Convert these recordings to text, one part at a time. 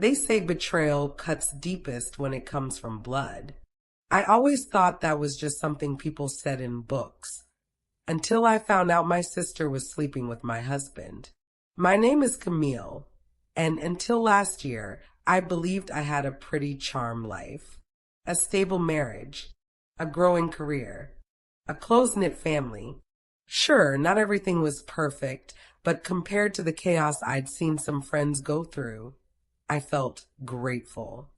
They say betrayal cuts deepest when it comes from blood. I always thought that was just something people said in books, until I found out my sister was sleeping with my husband. My name is Camille, and until last year, I believed I had a pretty charmed life, a stable marriage, a growing career, a close-knit family. Sure, not everything was perfect, but compared to the chaos I'd seen some friends go through, I felt grateful.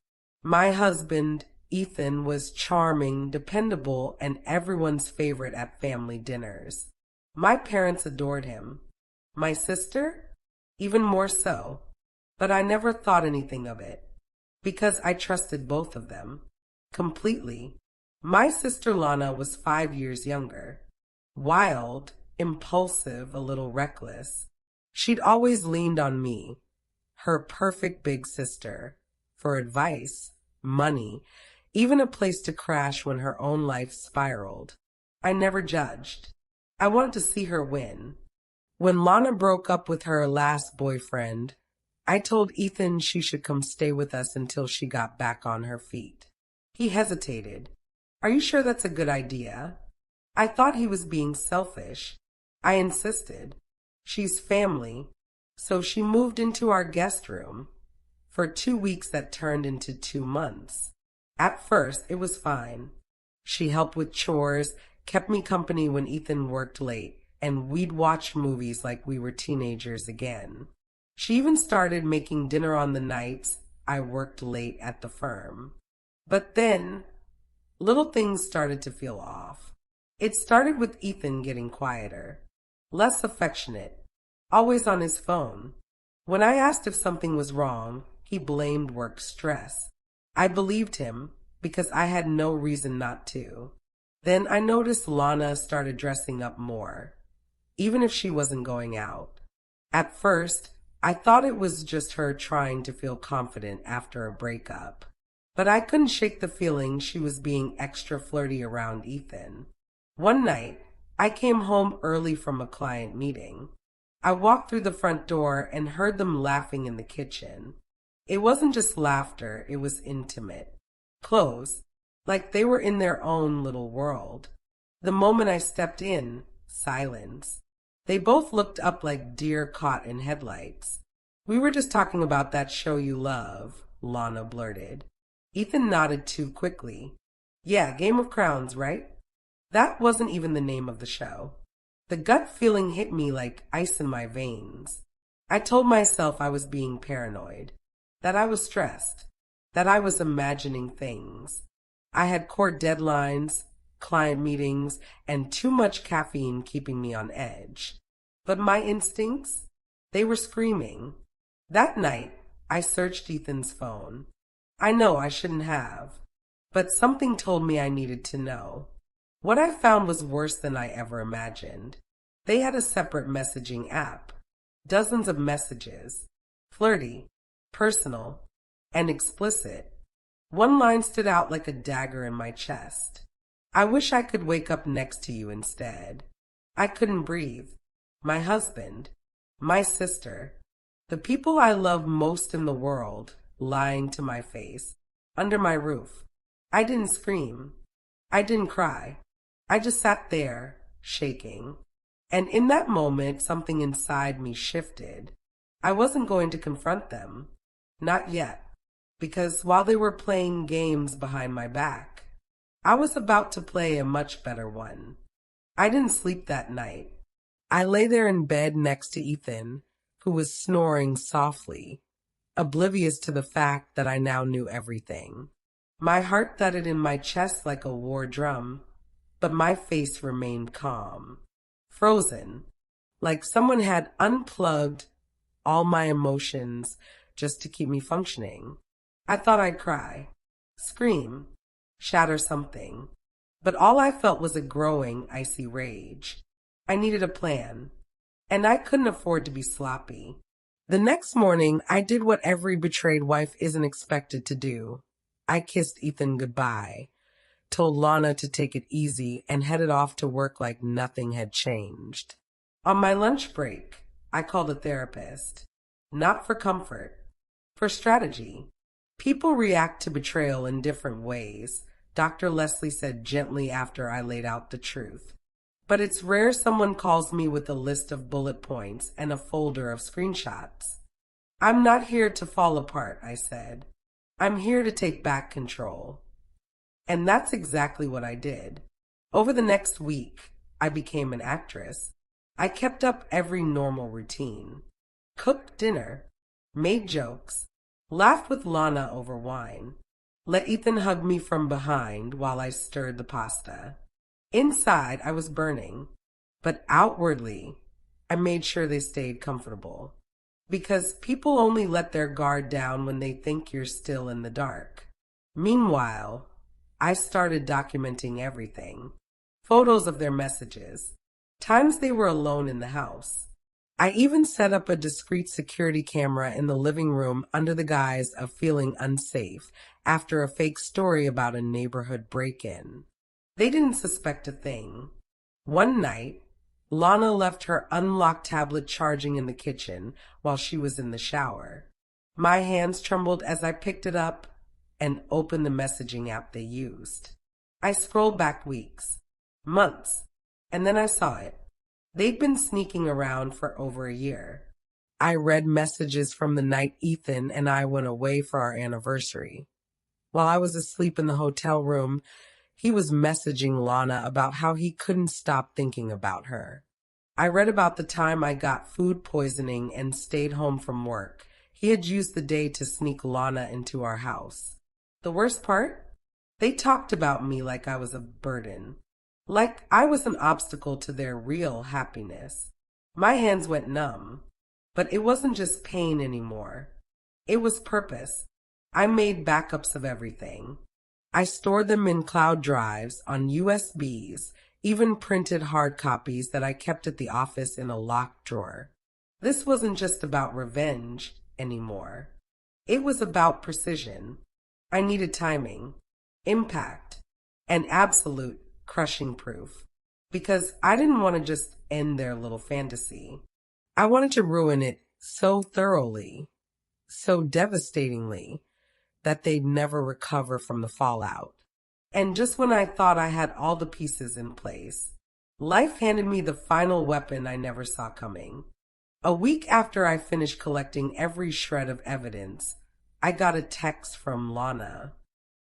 My husband, Ethan, was charming, dependable, and everyone's favorite at family dinners. My parents adored him. My sister? Even more so. But I never thought anything of it, because I trusted both of them completely. My sister Lana was 5 years younger. Wild, impulsive, a little reckless. She'd always leaned on me, her perfect big sister, for advice, money, even a place to crash when her own life spiraled. I never judged. I wanted to see her win. When Lana broke up with her last boyfriend, I told Ethan she should come stay with us until she got back on her feet. He hesitated. Are you sure that's a good idea? I thought he was being selfish. I insisted. She's family. So she moved into our guest room. For 2 weeks that turned into 2 months. At first, it was fine. She helped with chores, kept me company when Ethan worked late, and we'd watch movies like we were teenagers again. She even started making dinner on the nights I worked late at the firm. But then, little things started to feel off. It started with Ethan getting quieter, less affectionate, always on his phone. When I asked if something was wrong, he blamed work stress. I believed him because I had no reason not to. Then I noticed Lana started dressing up more, even if she wasn't going out. At first, I thought it was just her trying to feel confident after a breakup. But I couldn't shake the feeling she was being extra flirty around Ethan. One night, I came home early from a client meeting. I walked through the front door and heard them laughing in the kitchen. It wasn't just laughter, it was intimate. Close, like they were in their own little world. The moment I stepped in, silence. They both looked up like deer caught in headlights. We were just talking about that show you love, Lana blurted. Ethan nodded too quickly. Yeah, Game of Crowns, right? That wasn't even the name of the show. The gut feeling hit me like ice in my veins. I told myself I was being paranoid, that I was stressed, that I was imagining things. I had court deadlines, client meetings, and too much caffeine keeping me on edge. But my instincts, they were screaming. That night, I searched Ethan's phone. I know I shouldn't have, but something told me I needed to know. What I found was worse than I ever imagined. They had a separate messaging app, dozens of messages, flirty, personal, and explicit. One line stood out like a dagger in my chest. I wish I could wake up next to you instead. I couldn't breathe. My husband, my sister, the people I love most in the world, lying to my face, under my roof. I didn't scream. I didn't cry. I just sat there, shaking. And in that moment, something inside me shifted. I wasn't going to confront them. Not yet. Because while they were playing games behind my back, I was about to play a much better one. I didn't sleep that night. I lay there in bed next to Ethan, who was snoring softly, oblivious to the fact that I now knew everything. My heart thudded in my chest like a war drum, but my face remained calm, frozen, like someone had unplugged all my emotions just to keep me functioning. I thought I'd cry, scream, shatter something, but all I felt was a growing, icy rage. I needed a plan, and I couldn't afford to be sloppy. The next morning, I did what every betrayed wife isn't expected to do. I kissed Ethan goodbye, told Lana to take it easy, and headed off to work like nothing had changed. On my lunch break, I called a therapist. Not for comfort, For strategy, people react to betrayal in different ways, Dr. Leslie said gently after I laid out the truth. But it's rare someone calls me with a list of bullet points and a folder of screenshots. I'm not here to fall apart, I said. I'm here to take back control. And that's exactly what I did. Over the next week, I became an actress. I kept up every normal routine. Cooked dinner, made jokes, laughed with Lana over wine, let Ethan hug me from behind while I stirred the pasta. Inside, I was burning, but outwardly, I made sure they stayed comfortable. Because people only let their guard down when they think you're still in the dark. Meanwhile, I started documenting everything. Photos of their messages, times they were alone in the house. I even set up a discreet security camera in the living room under the guise of feeling unsafe after a fake story about a neighborhood break-in. They didn't suspect a thing. One night, Lana left her unlocked tablet charging in the kitchen while she was in the shower. My hands trembled as I picked it up and opened the messaging app they used. I scrolled back weeks, months, and then I saw it. They'd been sneaking around for over a year. I read messages from the night Ethan and I went away for our anniversary. While I was asleep in the hotel room, he was messaging Lana about how he couldn't stop thinking about her. I read about the time I got food poisoning and stayed home from work. He had used the day to sneak Lana into our house. The worst part? They talked about me like I was a burden. Like I was an obstacle to their real happiness. My hands went numb. But it wasn't just pain anymore. It was purpose. I made backups of everything. I stored them in cloud drives, on USBs, even printed hard copies that I kept at the office in a locked drawer. This wasn't just about revenge anymore. It was about precision. I needed timing, impact, and absolute crushing proof. Because I didn't want to just end their little fantasy. I wanted to ruin it so thoroughly, so devastatingly, that they'd never recover from the fallout. And just when I thought I had all the pieces in place, life handed me the final weapon I never saw coming. A week after I finished collecting every shred of evidence, I got a text from Lana.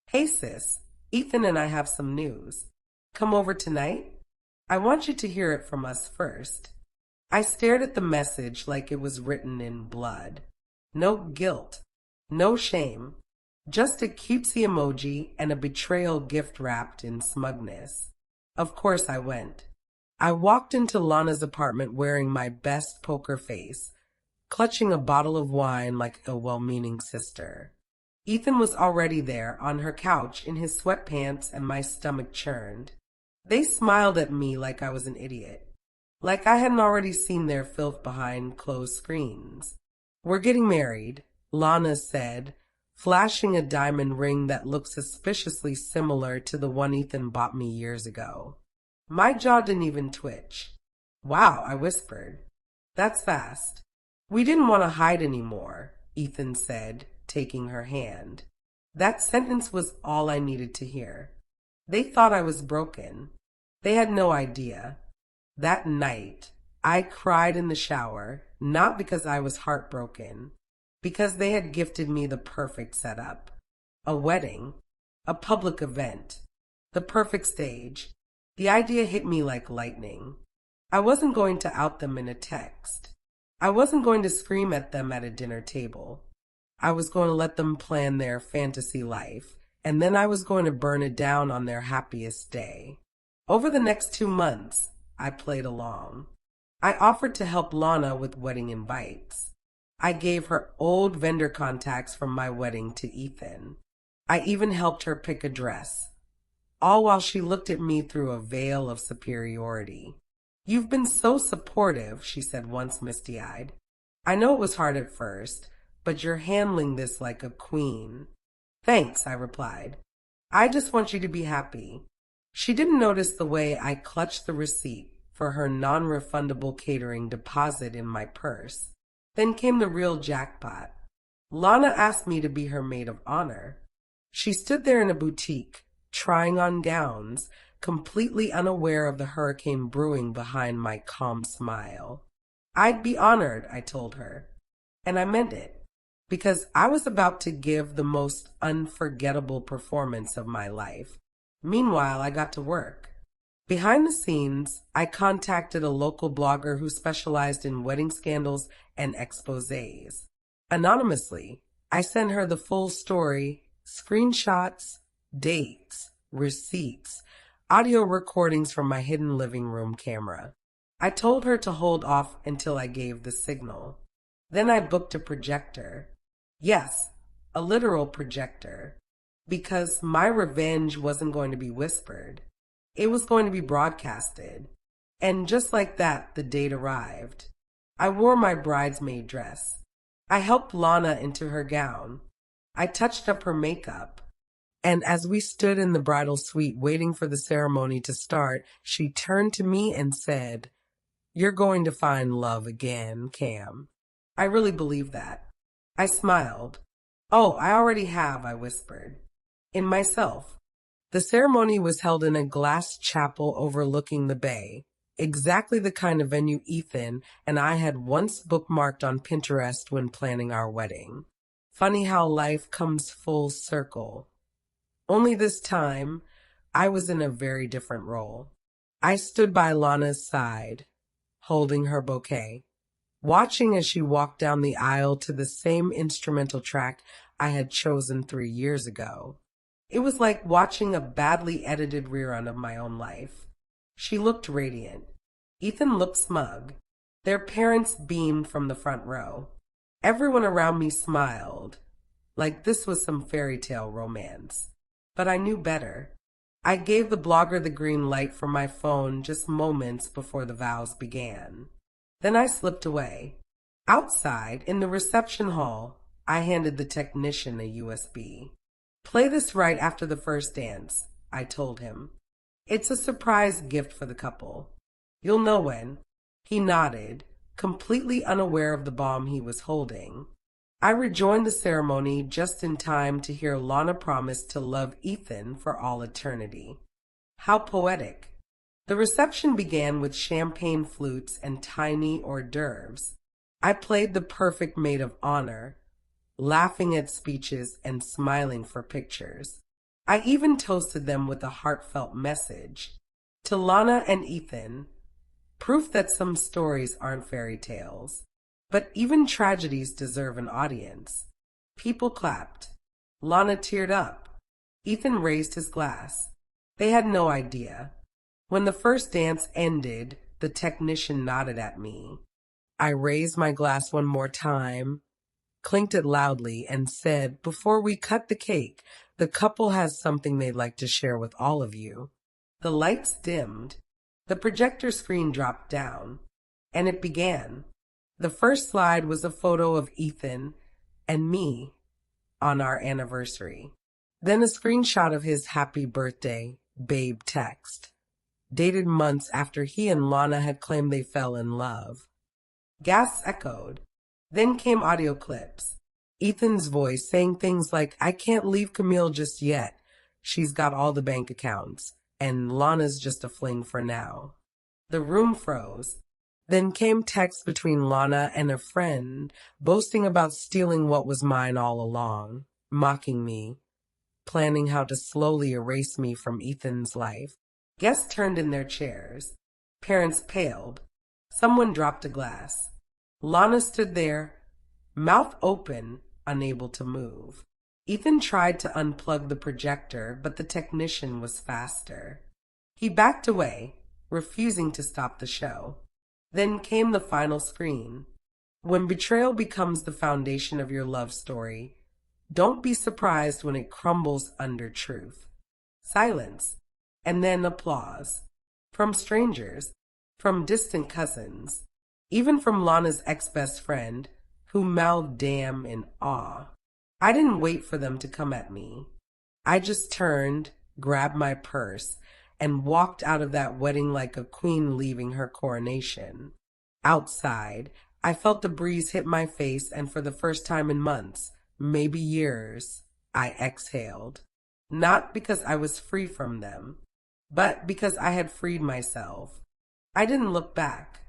"Hey sis, Ethan and I have some news. Come over tonight? I want you to hear it from us first." I stared at the message like it was written in blood. No guilt, no shame, just a cutesy emoji and a betrayal gift wrapped in smugness. Of course I went. I walked into Lana's apartment wearing my best poker face, clutching a bottle of wine like a well-meaning sister. Ethan was already there on her couch in his sweatpants and my stomach churned. They smiled at me like I was an idiot. Like I hadn't already seen their filth behind closed screens. "We're getting married," Lana said, flashing a diamond ring that looked suspiciously similar to the one Ethan bought me years ago. My jaw didn't even twitch. "Wow," I whispered. "That's fast." "We didn't want to hide anymore," Ethan said, taking her hand. That sentence was all I needed to hear. They thought I was broken. They had no idea. That night, I cried in the shower, not because I was heartbroken, because they had gifted me the perfect setup. A wedding, a public event, the perfect stage. The idea hit me like lightning. I wasn't going to out them in a text. I wasn't going to scream at them at a dinner table. I was going to let them plan their fantasy life, and then I was going to burn it down on their happiest day. Over the next 2 months, I played along. I offered to help Lana with wedding invites. I gave her old vendor contacts from my wedding to Ethan. I even helped her pick a dress, all while she looked at me through a veil of superiority. "You've been so supportive," she said once misty-eyed. "I know it was hard at first, but you're handling this like a queen." "Thanks," I replied. "I just want you to be happy." She didn't notice the way I clutched the receipt for her non-refundable catering deposit in my purse. Then came the real jackpot. Lana asked me to be her maid of honor. She stood there in a boutique, trying on gowns, completely unaware of the hurricane brewing behind my calm smile. I'd be honored, I told her. And I meant it, because I was about to give the most unforgettable performance of my life. Meanwhile, I got to work. Behind the scenes, I contacted a local blogger who specialized in wedding scandals and exposés. Anonymously, I sent her the full story, screenshots, dates, receipts, audio recordings from my hidden living room camera. I told her to hold off until I gave the signal. Then I booked a projector. Yes, a literal projector. Because my revenge wasn't going to be whispered. It was going to be broadcasted. And just like that, the date arrived. I wore my bridesmaid dress. I helped Lana into her gown. I touched up her makeup. And as we stood in the bridal suite waiting for the ceremony to start, she turned to me and said, "You're going to find love again, Cam." I really believe that. I smiled. "Oh, I already have," I whispered. In myself. The ceremony was held in a glass chapel overlooking the bay, exactly the kind of venue Ethan and I had once bookmarked on Pinterest when planning our wedding. Funny how life comes full circle. Only this time, I was in a very different role. I stood by Lana's side, holding her bouquet, watching as she walked down the aisle to the same instrumental track I had chosen 3 years ago. It was like watching a badly edited rerun of my own life. She looked radiant. Ethan looked smug. Their parents beamed from the front row. Everyone around me smiled, like this was some fairy tale romance. But I knew better. I gave the blogger the green light from my phone just moments before the vows began. Then I slipped away. Outside, in the reception hall, I handed the technician a USB. "Play this right after the first dance," I told him. "It's a surprise gift for the couple. You'll know when." He nodded, completely unaware of the bomb he was holding. I rejoined the ceremony just in time to hear Lana promise to love Ethan for all eternity. How poetic. The reception began with champagne flutes and tiny hors d'oeuvres. I played the perfect maid of honor, laughing at speeches and smiling for pictures. I even toasted them with a heartfelt message. To Lana and Ethan, proof that some stories aren't fairy tales. But even tragedies deserve an audience. People clapped. Lana teared up. Ethan raised his glass. They had no idea. When the first dance ended, the technician nodded at me. I raised my glass one more time, clinked it loudly, and said, "Before we cut the cake, the couple has something they'd like to share with all of you." The lights dimmed. The projector screen dropped down, and it began. The first slide was a photo of Ethan and me on our anniversary. Then a screenshot of his happy birthday, babe text, dated months after he and Lana had claimed they fell in love. Gasps echoed. Then came audio clips. Ethan's voice saying things like, "I can't leave Camille just yet. She's got all the bank accounts. And Lana's just a fling for now." The room froze. Then came texts between Lana and a friend, boasting about stealing what was mine all along, mocking me, planning how to slowly erase me from Ethan's life. Guests turned in their chairs. Parents paled. Someone dropped a glass. Lana stood there, mouth open, unable to move. Ethan tried to unplug the projector, but the technician was faster. He backed away, refusing to stop the show. Then came the final screen. When betrayal becomes the foundation of your love story, don't be surprised when it crumbles under truth. Silence, and then applause. From strangers, from distant cousins, even from Lana's ex-best friend, who mouthed damn in awe. I didn't wait for them to come at me. I just turned, grabbed my purse, and walked out of that wedding like a queen leaving her coronation. Outside, I felt the breeze hit my face, and for the first time in months, maybe years, I exhaled. Not because I was free from them, but because I had freed myself. I didn't look back.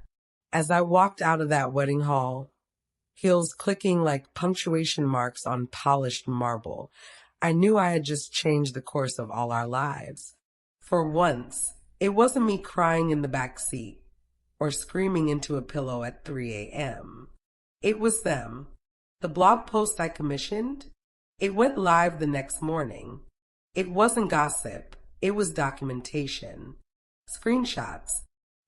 As I walked out of that wedding hall, heels clicking like punctuation marks on polished marble, I knew I had just changed the course of all our lives. For once, it wasn't me crying in the back seat or screaming into a pillow at 3 a.m. It was them. The blog post I commissioned, it went live the next morning. It wasn't gossip, it was documentation. Screenshots,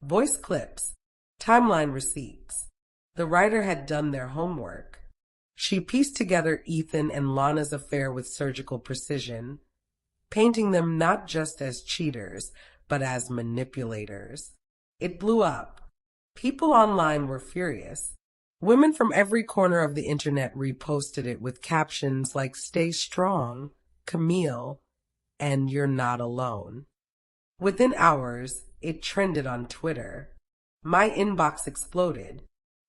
voice clips, timeline receipts. The writer had done their homework. She pieced together Ethan and Lana's affair with surgical precision, painting them not just as cheaters, but as manipulators. It blew up. People online were furious. Women from every corner of the internet reposted it with captions like "Stay strong, Camille," and "You're not alone." Within hours, it trended on Twitter. My inbox exploded.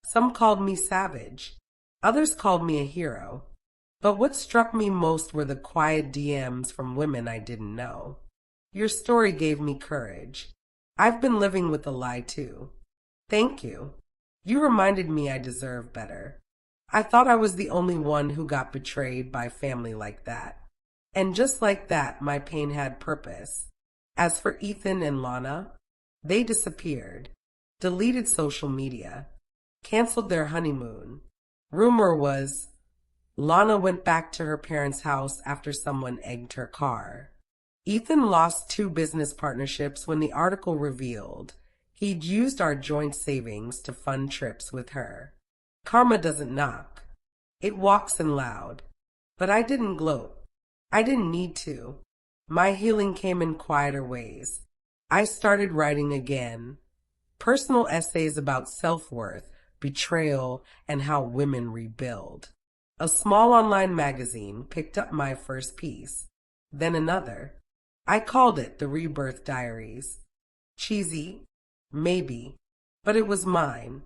Some called me savage. Others called me a hero. But what struck me most were the quiet DMs from women I didn't know. "Your story gave me courage. I've been living with a lie too. Thank you. You reminded me I deserve better. I thought I was the only one who got betrayed by family like that." And just like that, my pain had purpose. As for Ethan and Lana, they disappeared, deleted social media, canceled their honeymoon. Rumor was Lana went back to her parents' house after someone egged her car. Ethan lost 2 business partnerships when the article revealed he'd used our joint savings to fund trips with her. Karma doesn't knock. It walks in loud. But I didn't gloat. I didn't need to. My healing came in quieter ways. I started writing again. Personal essays about self-worth, betrayal, and how women rebuild. A small online magazine picked up my first piece. Then another. I called it The Rebirth Diaries. Cheesy, maybe, but it was mine.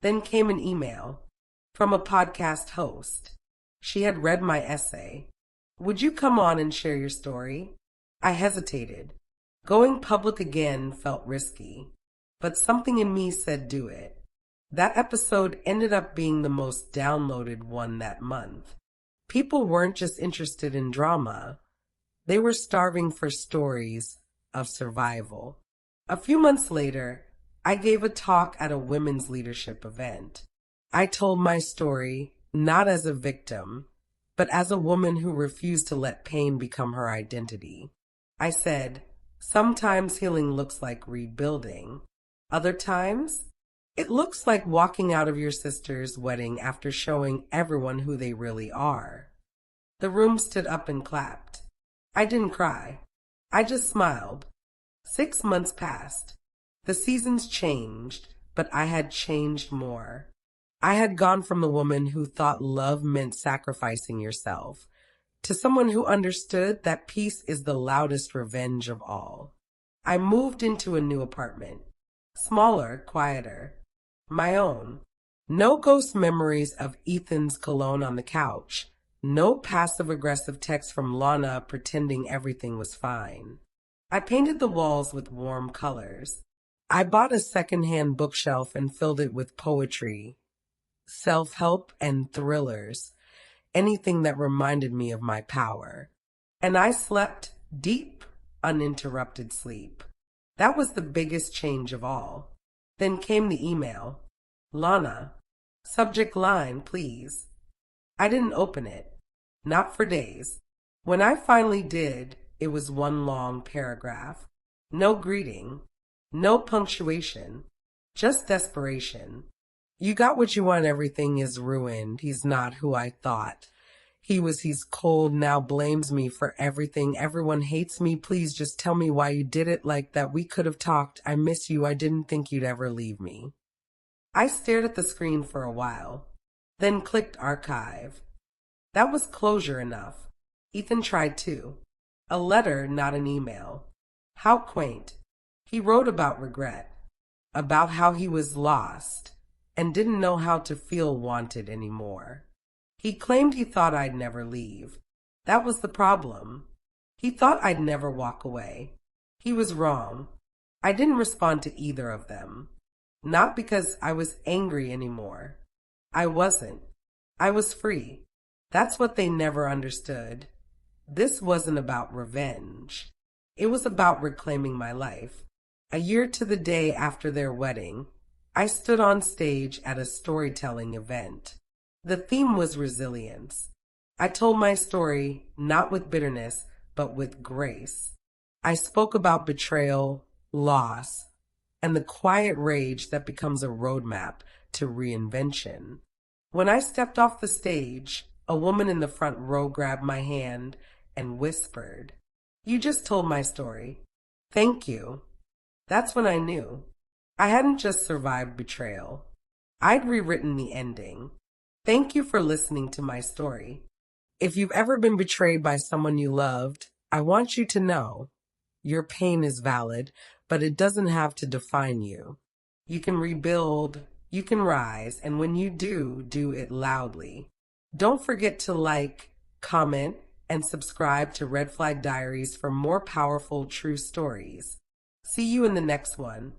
Then came an email from a podcast host. She had read my essay. "Would you come on and share your story?" I hesitated. Going public again felt risky, but something in me said do it. That episode ended up being the most downloaded one that month. People weren't just interested in drama. They were starving for stories of survival. A few months later, I gave a talk at a women's leadership event. I told my story not as a victim, but as a woman who refused to let pain become her identity. I said, sometimes healing looks like rebuilding. Other times, it looks like walking out of your sister's wedding after showing everyone who they really are. The room stood up and clapped. I didn't cry. I just smiled. 6 months passed. The seasons changed, but I had changed more. I had gone from the woman who thought love meant sacrificing yourself to someone who understood that peace is the loudest revenge of all. I moved into a new apartment. Smaller, quieter. My own. No ghost memories of Ethan's cologne on the couch. No passive-aggressive texts from Lana pretending everything was fine. I painted the walls with warm colors. I bought a secondhand bookshelf and filled it with poetry, self-help, and thrillers, anything that reminded me of my power. And I slept deep, uninterrupted sleep. That was the biggest change of all. Then came the email. "Lana, subject line, please." I didn't open it. Not for days. When I finally did, it was one long paragraph. No greeting. No punctuation. Just desperation. "You got what you want, everything is ruined. He's not who I thought. He's cold, now blames me for everything. Everyone hates me. Please just tell me why you did it like that. We could have talked. I miss you. I didn't think you'd ever leave me." I stared at the screen for a while, then clicked archive. That was closure enough. Ethan tried too. A letter, not an email. How quaint. He wrote about regret, about how he was lost and didn't know how to feel wanted anymore. He claimed he thought I'd never leave. That was the problem. He thought I'd never walk away. He was wrong. I didn't respond to either of them. Not because I was angry anymore. I wasn't. I was free. That's what they never understood. This wasn't about revenge. It was about reclaiming my life. A year to the day after their wedding, I stood on stage at a storytelling event. The theme was resilience. I told my story not with bitterness, but with grace. I spoke about betrayal, loss, and the quiet rage that becomes a roadmap to reinvention. When I stepped off the stage, a woman in the front row grabbed my hand and whispered, "You just told my story. Thank you." That's when I knew. I hadn't just survived betrayal. I'd rewritten the ending. Thank you for listening to my story. If you've ever been betrayed by someone you loved, I want you to know your pain is valid, but it doesn't have to define you. You can rebuild, you can rise, and when you do, do it loudly. Don't forget to like, comment, and subscribe to Red Flag Diaries for more powerful true stories. See you in the next one.